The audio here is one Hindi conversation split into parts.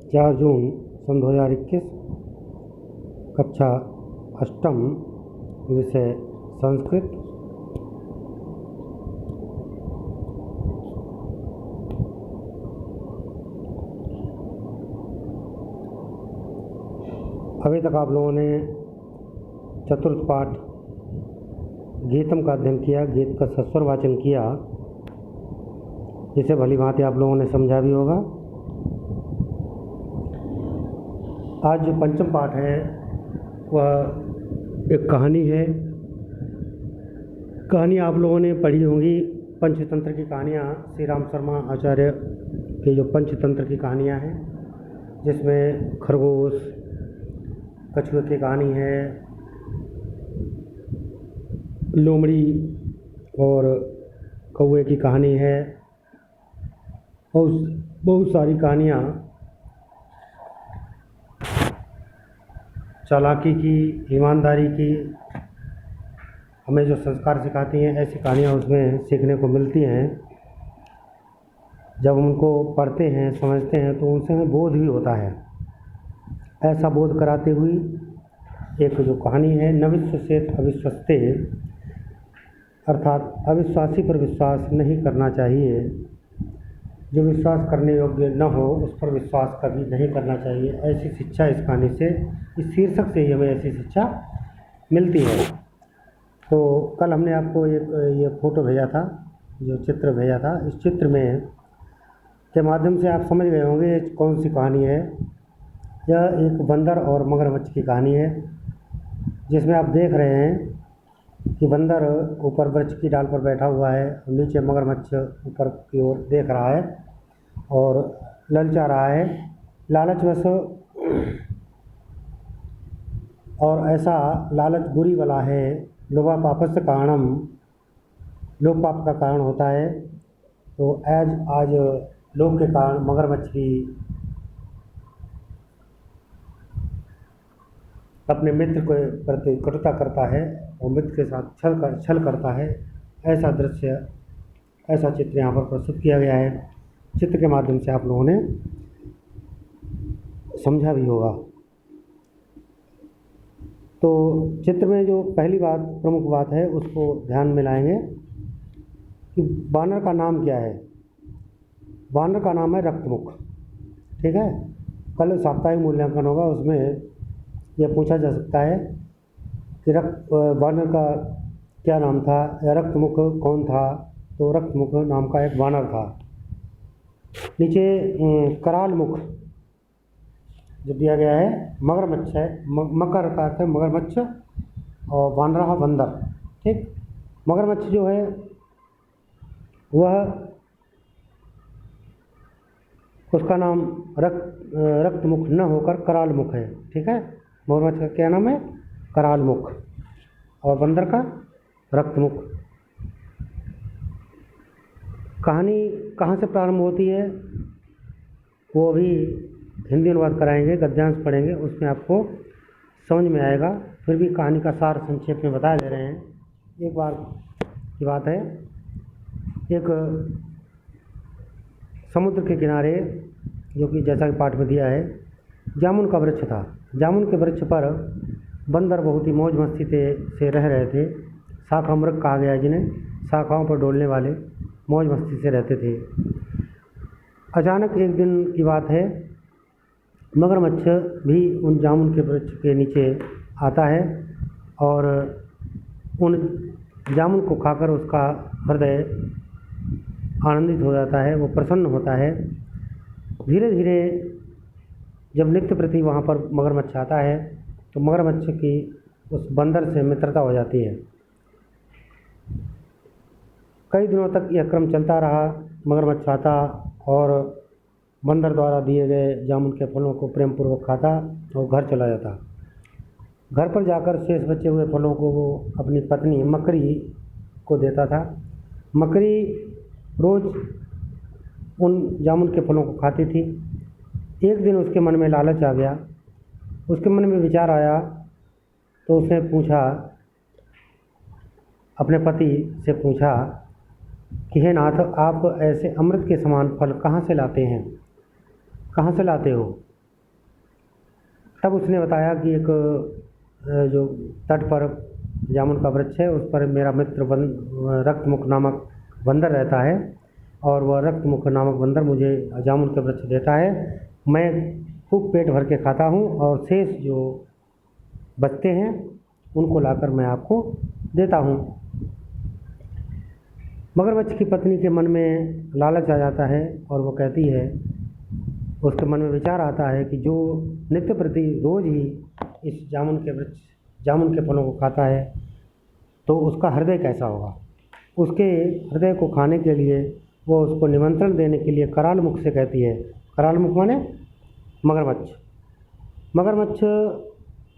4 जून सन 2021, कक्षा अष्टम, विषय संस्कृत। अभी तक आप लोगों ने चतुर्थ पाठ गीतम का अध्ययन किया, गीत का सस्वर वाचन किया, जिसे भली भांति आप लोगों ने समझा भी होगा। आज जो पंचम पाठ है वह एक कहानी है। कहानी आप लोगों ने पढ़ी होंगी, पंचतंत्र की कहानियाँ। श्री राम शर्मा आचार्य के जो पंचतंत्र की कहानियाँ हैं, जिसमें खरगोश, कछुए की कहानी है, लोमड़ी और कौवे की कहानी है, और बहुत सारी कहानियाँ चालाकी की, ईमानदारी की, हमें जो संस्कार सिखाती हैं, ऐसी कहानियाँ उसमें सीखने को मिलती हैं। जब उनको पढ़ते हैं, समझते हैं, तो उनसे हमें बोध भी होता है। ऐसा बोध कराते हुए एक जो कहानी है, नविश्वसेत अविश्वस्ते, अर्थात अविश्वासी पर विश्वास नहीं करना चाहिए। जो विश्वास करने योग्य न हो उस पर विश्वास कभी नहीं करना चाहिए। ऐसी शिक्षा इस कहानी से, इस शीर्षक से ही हमें ऐसी शिक्षा मिलती है। तो कल हमने आपको एक ये फ़ोटो भेजा था, जो चित्र भेजा था। इस चित्र में के माध्यम से आप समझ गए होंगे कौन सी कहानी है। यह एक बंदर और मगरमच्छ की कहानी है, जिसमें आप देख रहे हैं कि बंदर ऊपर वृक्ष की डाल पर बैठा हुआ है, नीचे मगरमच्छ ऊपर की ओर देख रहा है और ललचा रहा है लालचवश। और ऐसा लालच बुरी वाला है, लोभा पापस्य कारणम, लोभ पाप का कारण होता है। तो आज लोभ के कारण मगरमच्छ भी अपने मित्र के प्रति कटुता करता है और मित्र के साथ छल करता है। ऐसा दृश्य, ऐसा चित्र यहाँ पर प्रस्तुत किया गया है। चित्र के माध्यम से आप लोगों ने समझा भी होगा। तो चित्र में जो पहली बात, प्रमुख बात है, उसको ध्यान में लाएंगे कि वानर का नाम क्या है। वानर का नाम है रक्तमुख। ठीक है, कल साप्ताहिक मूल्यांकन होगा, उसमें यह पूछा जा सकता है कि वानर का क्या नाम था या रक्तमुख कौन था। तो रक्तमुख नाम का एक वानर था। नीचे कराल मुख जो दिया गया है, मगरमच्छ है। मकर का अर्थ है मगरमच्छ और वानर है बंदर। ठीक, मगरमच्छ जो है वह, उसका नाम रक्तमुख न होकर कराल मुख है। ठीक है, मगरमच्छ का क्या नाम है? कराल मुख, और बंदर का रक्तमुख। कहानी कहाँ से प्रारंभ होती है वो भी हिंदी अनुवाद कराएंगे, गद्यांश पढ़ेंगे, उसमें आपको समझ में आएगा। फिर भी कहानी का सार संक्षेप में बता दे रहे हैं। एक बार की बात है, एक समुद्र के किनारे, जो कि जैसा कि पाठ में दिया है, जामुन का वृक्ष था। जामुन के वृक्ष पर बंदर बहुत ही मौज मस्ती से रह रहे थे। शाखा मृग कहा गया जिन्हें, शाखाओं पर डोलने वाले, मौज मस्ती से रहते थे। अचानक एक दिन की बात है, मगरमच्छ भी उन जामुन के वृक्ष के नीचे आता है और उन जामुन को खाकर उसका हृदय आनंदित हो जाता है, वो प्रसन्न होता है। धीरे धीरे जब नित्य प्रति वहाँ पर मगरमच्छ आता है, तो मगरमच्छ की उस बंदर से मित्रता हो जाती है। कई दिनों तक यह क्रम चलता रहा। मगरमच्छ आता और बंदर द्वारा दिए गए जामुन के फलों को प्रेम पूर्वक खाता और घर चला जाता। घर पर जाकर शेष बचे हुए फलों को वो अपनी पत्नी मकड़ी को देता था। मकड़ी रोज़ उन जामुन के फलों को खाती थी। एक दिन उसके मन में लालच आ गया, उसके मन में विचार आया, तो उसने पूछा, अपने पति से पूछा कि हे नाथ, आप ऐसे अमृत के समान फल कहाँ से लाते हैं, कहाँ से लाते हो? तब उसने बताया कि एक जो तट पर जामुन का वृक्ष है, उस पर मेरा मित्र रक्तमुख नामक बंदर रहता है, और वह रक्तमुख नामक बंदर मुझे जामुन के वृक्ष देता है। मैं खूब पेट भर के खाता हूँ, और शेष जो बचते हैं उनको लाकर मैं आपको देता हूँ। मगरमच्छ की पत्नी के मन में लालच आ जाता है, और वो कहती है, उसके मन में विचार आता है कि जो नित्य प्रति रोज़ ही इस जामुन के फलों को खाता है, तो उसका हृदय कैसा होगा। उसके हृदय को खाने के लिए वो उसको निमंत्रण देने के लिए कराल मुख से कहती है। कराल मुख माने मगरमच्छ। मगरमच्छ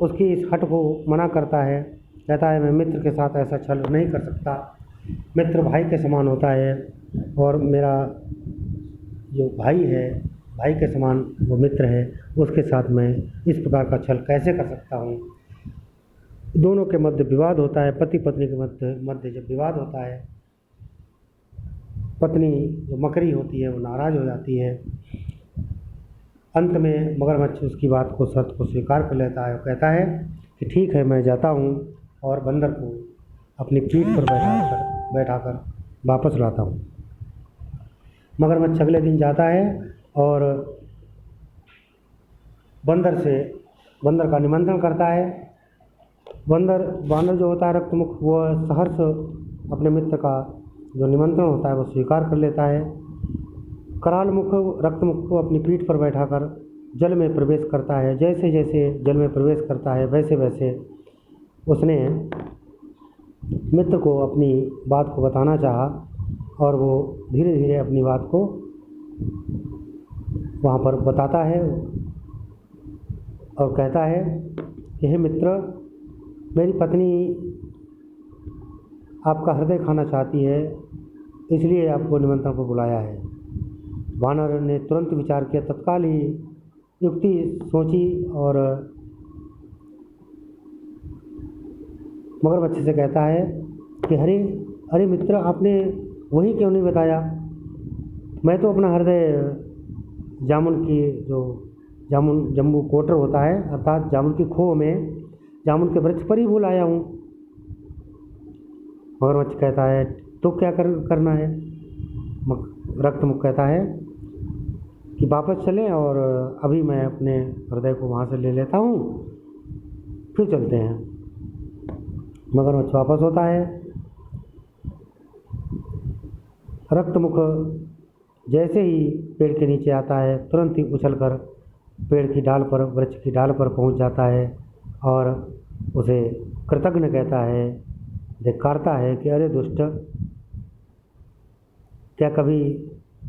उसकी इस हट को मना करता है, कहता है मैं मित्र के साथ ऐसा छल नहीं कर सकता, मित्र भाई के समान होता है, और मेरा जो भाई है, भाई के समान वो मित्र है, उसके साथ मैं इस प्रकार का छल कैसे कर सकता हूँ। दोनों के मध्य विवाद होता है, पति पत्नी के मध्य जब विवाद होता है, पत्नी जो मकरी होती है वो नाराज़ हो जाती है। अंत में मगरमच्छ उसकी बात को, शर्त को स्वीकार कर लेता है और कहता है कि ठीक है, मैं जाता हूँ, और बंदर को अपनी पीठ पर बैठाकर वापस लाता हूँ। मगरमच्छ अगले दिन जाता है और बंदर का निमंत्रण करता है। बानर जो होता है रक्तमुख, वह सहर्ष अपने मित्र का जो निमंत्रण होता है वो स्वीकार कर लेता है। कराल मुख रक्तमुख को अपनी पीठ पर बैठाकर जल में प्रवेश करता है। जैसे जैसे जल में प्रवेश करता है, वैसे वैसे उसने मित्र को अपनी बात को बताना चाहा, और वो धीरे धीरे अपनी बात को वहाँ पर बताता है और कहता है कि हे मित्र, मेरी पत्नी आपका हृदय खाना चाहती है, इसलिए आपको निमंत्रण पर बुलाया है। वानर ने तुरंत विचार किया, तत्काल ही युक्ति सोची, और मगरमच्छ से कहता है कि अरे मित्र, आपने वही क्यों नहीं बताया। मैं तो अपना हृदय जम्बू कोटर होता है, अर्थात जामुन की खोह में जामुन के वृक्ष पर ही भूल आया हूँ। मगरमच्छ कहता है तो क्या करना है। रक्तमुख कहता है कि वापस चलें, और अभी मैं अपने हृदय को वहाँ से ले लेता हूँ, फिर चलते हैं। मगरमच्छ वापस होता है। रक्तमुख जैसे ही पेड़ के नीचे आता है, तुरंत ही उछलकर पेड़ की डाल पर, वृक्ष की डाल पर पहुँच जाता है, और उसे कृतज्ञ कहता है, धिक्कारता है कि अरे दुष्ट, क्या कभी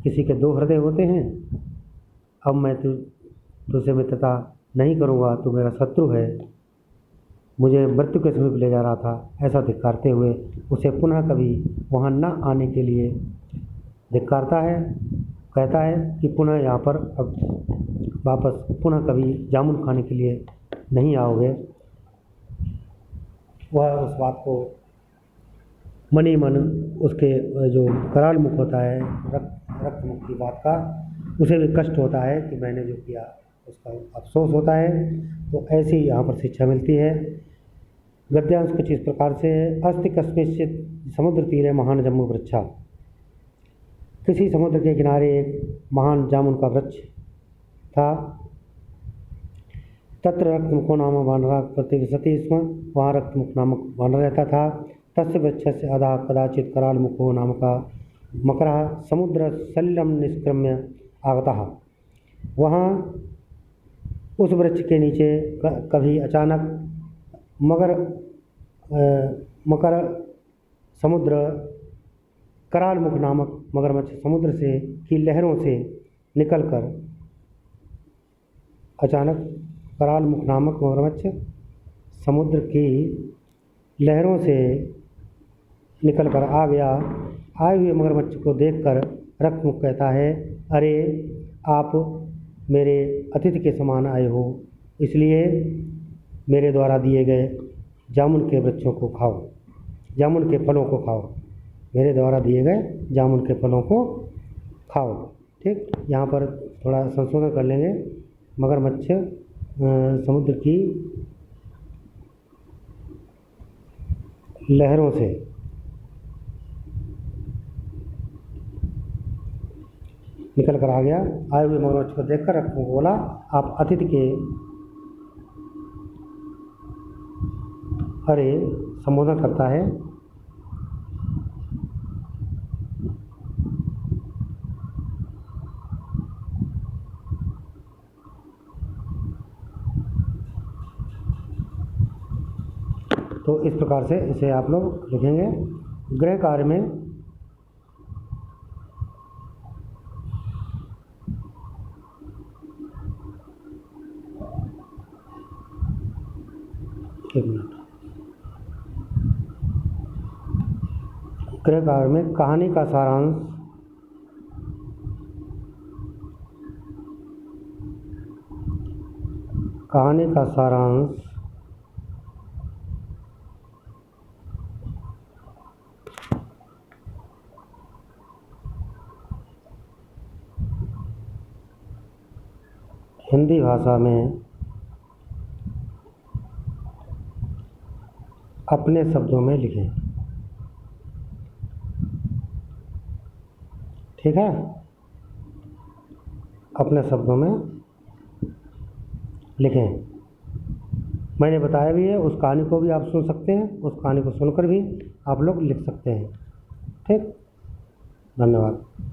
किसी के दो हृदय होते हैं। अब मैं तुझसे मित्रता नहीं करूँगा, तू मेरा शत्रु है, मुझे मृत्यु के समीप ले जा रहा था। ऐसा धिक्कारते हुए उसे पुनः कभी वहाँ न आने के लिए धिक्कारता है। कहता है कि पुनः यहाँ पर अब वापस पुनः कभी जामुन खाने के लिए नहीं आओगे। वह उस बात को मनी मन, उसके जो कराल मुख होता है रक्तमुख की बात का, उसे भी कष्ट होता है कि मैंने जो किया उसका अफसोस होता है। तो ऐसी यहाँ पर शिक्षा मिलती है। गद्यांश कुछ इस प्रकार से है। अस्ति कस्मिंश्चित् समुद्र तीरे महान जम्बू वृक्षा। किसी समुद्र के किनारे एक महान जामुन का वृक्ष था। तत्र रक्तमुखो नाम वानरः प्रतिवसति स्म। वहाँ रक्तमुख नामक वानर रहता था। तस्य वृक्षस्य अधः कदाचित् करालमुखो नामकः मकरः समुद्रसलिलं निष्क्रम्य आगतः। वहाँ उस वृक्ष के नीचे कभी अचानक मकर समुद्र करालमुख नामक मगरमच्छ समुद्र से की लहरों से निकलकर, अचानक करालमुख नामक मगरमच्छ समुद्र की लहरों से निकलकर आ गया। आए हुए मगरमच्छ को देखकर रक्तमुख कहता है, अरे आप मेरे अतिथि के समान आए हो, इसलिए मेरे द्वारा दिए गए जामुन के वृक्षों को खाओ, जामुन के फलों को खाओ, मेरे द्वारा दिए गए जामुन के फलों को खाओ। ठीक, यहाँ पर थोड़ा संशोधन कर लेंगे। मगरमच्छ समुद्र की लहरों से निकल कर आ गया। आए हुए मगरमच्छ को देखकर रक्षकों को बोला, आप अतिथि के अरे संबोधन करता है। तो इस प्रकार से इसे आप लोग लिखेंगे। गृह कार्य में एक मिनट, गृह कार्य में कहानी का सारांश हिंदी भाषा में अपने शब्दों में लिखें। ठीक है, अपने शब्दों में लिखें। मैंने बताया भी है, उस कहानी को भी आप सुन सकते हैं, उस कहानी को सुनकर भी आप लोग लिख सकते हैं। ठीक, धन्यवाद।